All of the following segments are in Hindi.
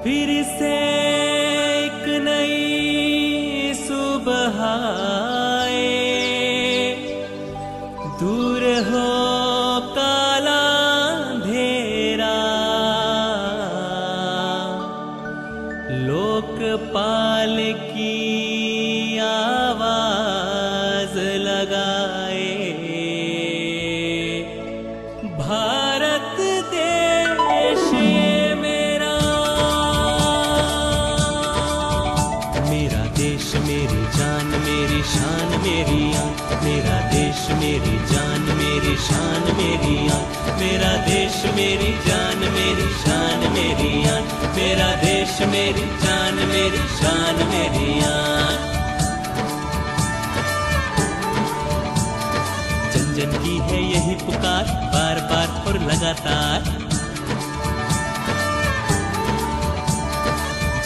फिर से एक नई सुबह आए, दूर हो काला अंधेरा, लोकपाल की आवाज लगाए। भारत देश ये मेरा, मेरा देश मेरी जान मेरी शान मेरी आन, मेरा देश मेरी जान मेरी शान मेरी आन, मेरा देश मेरी जान मेरी शान मेरी आन, मेरा देश मेरी जान मेरी शान मेरी आन। जन जन की है यही पुकार, बार बार और लगातार,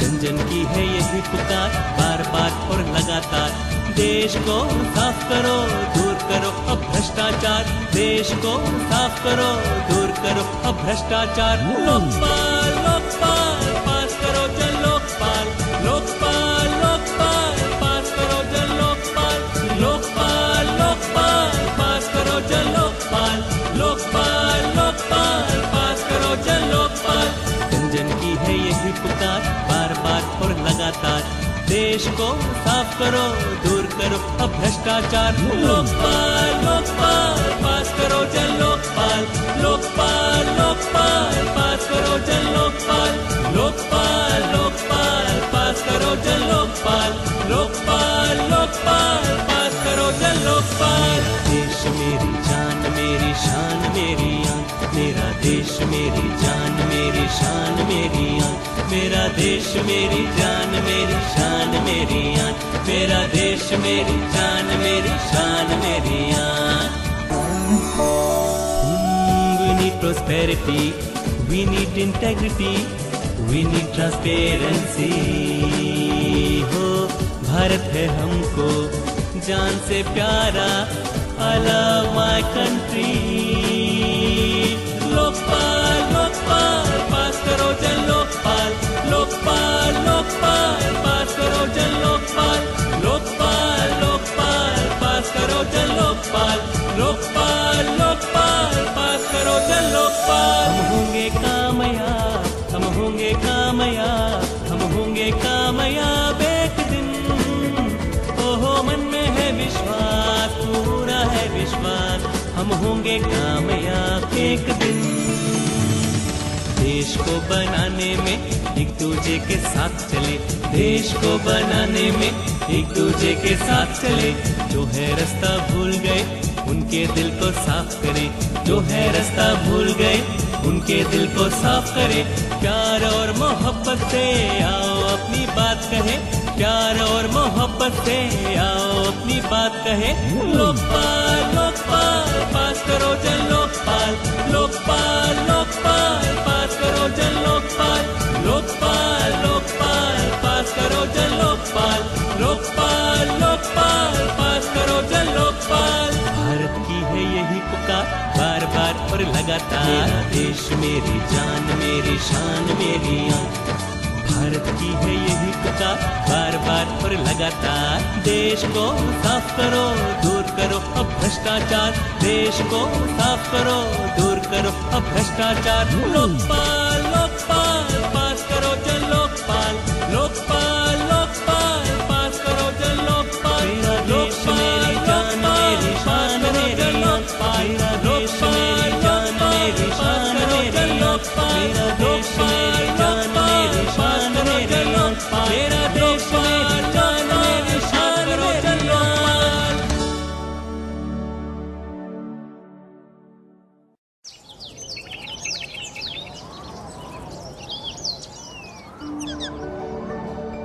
जन जन की है यही पुकार, बार बार और लगातार। देश को साफ करो दूर करो अब भ्रष्टाचार, देश को साफ करो दूर करो अब भ्रष्टाचार। लोकपाल लोकपाल पास करो जन लोकपाल, लोकपाल लोकपाल पास करो जन लोकपाल, लोकपाल लोकपाल पास करो जन लोकपाल, लोकपाल लोकपाल पास करो जन लोकपाल। जन जन की है यही पुकार, बार बार और लगातार। देश को साफ करो दूर करो अब भ्रष्टाचार। लोकपाल लोकपाल पास करो जन लोकपाल, लोकपाल लोकपाल पास करो जन लोकपाल, लोकपाल लोकपाल पास करो जन लोकपाल, लोकपाल लोकपाल पास करो जन लोकपाल। देश मेरी जान मेरी शान मेरी आन, मेरा देश मेरी जान मेरी शान मेरी आन, मेरा देश मेरी जान मेरी शान मेरी आन, मेरा देश मेरी जान मेरी शान मेरी आन। We need prosperity, we need integrity, we need transparency। हो भारत है हमको जान से प्यारा, I love my country। Lokpal Lokpal पास करो जन लोकपाल, लोकपाल लोकपाल पास करो जन लोकपाल, लोकपाल लोकपाल पास करो जन लोकपाल, लोकपाल लोकपाल पास करो जन लोकपाल। हम होंगे कामयाब, हम होंगे कामयाब, हम होंगे कामयाब एक दिन। ओहो मन में है विश्वास, पूरा है विश्वास, हम होंगे कामयाब एक दिन। देश को बनाने में एक दूजे के साथ चले, देश को बनाने में एक दूजे के साथ चले। जो है रास्ता भूल गए उनके दिल को साफ करे, जो है रास्ता भूल गए उनके दिल को साफ करे। प्यार और मोहब्बत से आओ अपनी बात कहे, प्यार और मोहब्बत से आओ अपनी बात कहे। लोकपाल लोकपाल पास करो जन लोकपाल, लोकपाल लोकपाल पास करो जन लोकपाल, लोकपाल लोकपाल पास करो जन लोकपाल, लोकपाल लोकपाल पास करो जन लोकपाल। भारत की है यही पुकार, बार बार और लगातार। मेरा देश मेरी जान मेरी शान मेरी आन, भारत की है यही पुकार, बार बार और लगातार। देश को साफ करो दूर करो अब भ्रष्टाचार, देश को साफ करो दूर करो अब भ्रष्टाचार। लोकपाल लोकपाल पास करो जन लोकपाल, लोकपाल लोकपाल पास करो जन लोकपाल। मेरा देश मेरी जान मेरी शान मेरी आन, मेरा देश मेरी जान मेरी शान मेरी आन, मेरा देश मेरी जान मेरी शान मेरी आन, मेरा देश मेरी जान मेरी शान मेरी आन।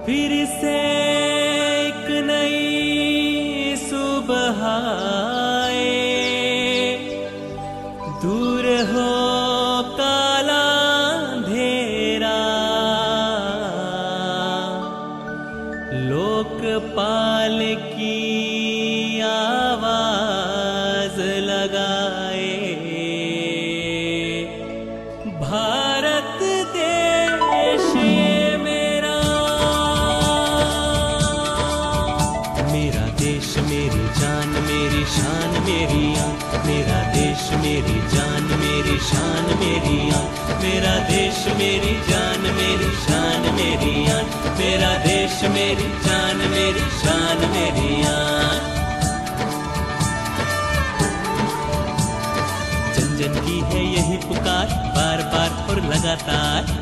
फिर से एक नई सुबह आए, दूर हो काला अंधेरा, लोकपाल की आवाज लगाए। भारत देश ये मेरी आन, मेरा देश मेरी जान मेरी शान मेरी आन, मेरा देश मेरी जान मेरी शान मेरी आन, मेरा देश मेरी जान मेरी शान मेरी आन। जन जन की है यही पुकार, बार बार और लगातार,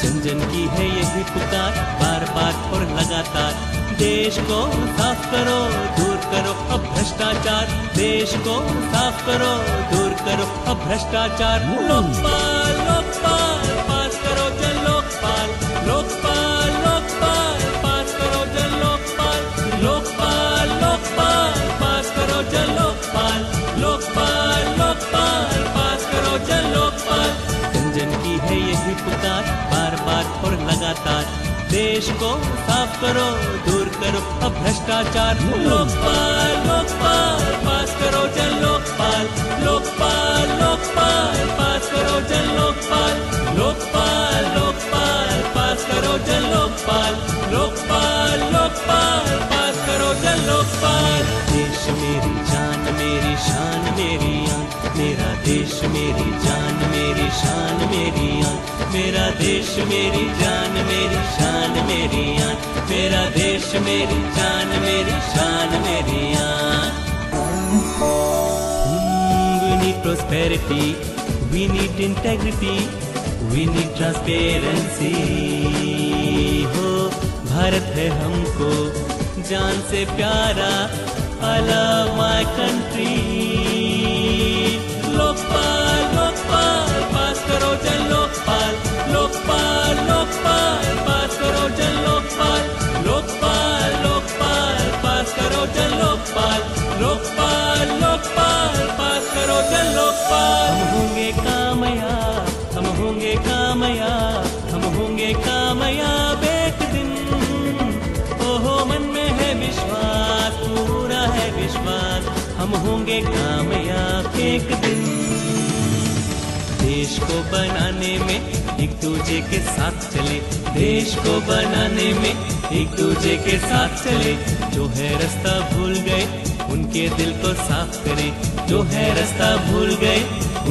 जन जन की है यही पुकार, बार बार और लगातार। देश को साफ करो, दूर करो अब भ्रष्टाचार, देश को साफ करो, दूर करो अब भ्रष्टाचार। लोकपाल लोकपाल पास करो जन लोकपाल, लोकपाल लोकपाल पास करो जन लोकपाल, लोकपाल लोकपाल पास करो जन लोकपाल, लोकपाल लोकपाल पास करो जन लोकपाल। जन जन की है यही पुकार, बार बार और लगातार, देश को साफ करो, दूर करो अब भ्रष्टाचार। लोकपाल लोकपाल पास करो जन लोकपाल, लोकपाल लोकपाल पास करो जन लोकपाल, लोकपाल लोकपाल पास करो जन लोकपाल, लोकपाल लोकपाल पास करो जन लोकपाल। देश मेरी जान मेरी शान मेरी आन, मेरा देश मेरी जान मेरी शान मेरी आन, मेरा देश मेरी जान मेरी शान मेरी आन, मेरा देश मेरी जान मेरी शान मेरी आन। We need prosperity, we need integrity, we need transparency। हो भारत है हमको जान से प्यारा, I love my country। Lokpal Lokpal पास करो जन लोकपाल, लोकपाल लोकपाल पास करो जन लोकपाल, लोकपाल लोकपाल पास करो जन लोकपाल, लोकपाल लोकपाल पास करो जन लोकपाल। हम होंगे कामयाब, हम होंगे कामयाब, हम होंगे कामयाब एक दिन। ओहो मन में है विश्वास, पूरा है विश्वास, हम होंगे कामयाब एक दिन। देश को बनाने में एक दूजे के साथ चले, देश को बनाने में एक दूजे के साथ चले। जो है रास्ता भूल गए उनके दिल को साफ करे, जो है रास्ता भूल गए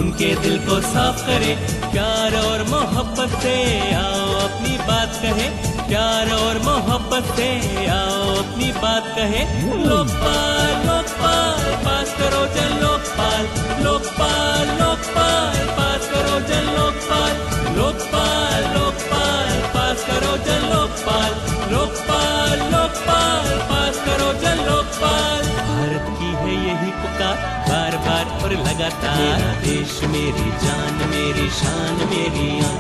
उनके दिल को साफ करे। प्यार और मोहब्बत से आओ अपनी बात कहे, प्यार और मोहब्बत से आओ अपनी बात कहे। लोकपाल लोकपाल पास करो जन लोकपाल, लोकपाल लोकपाल पास करो जन लोकपाल, लोकपाल लोकपाल पास करो जन लोकपाल, लोकपाल लोकपाल पास करो जन लोकपाल। भारत की है यही पुकार, बार बार और लगातार, मेरा देश मेरी जान मेरी शान मेरी आन।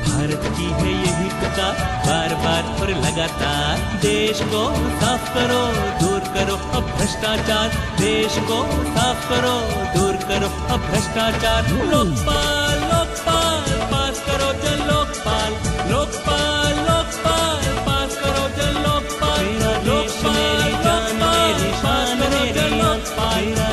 भारत की है यही पुकार, बार बार और लगातार, देश को साफ करो, दूर करो अब भ्रष्टाचार, देश को साफ करो, दूर करो अब भ्रष्टाचार। लोकपाल लोकपाल पास करो जन लोकपाल, लोकपाल लोकपाल पास करो जन लोकपाल, लोकपाल लोकपाल पास करो जन लोकपाल।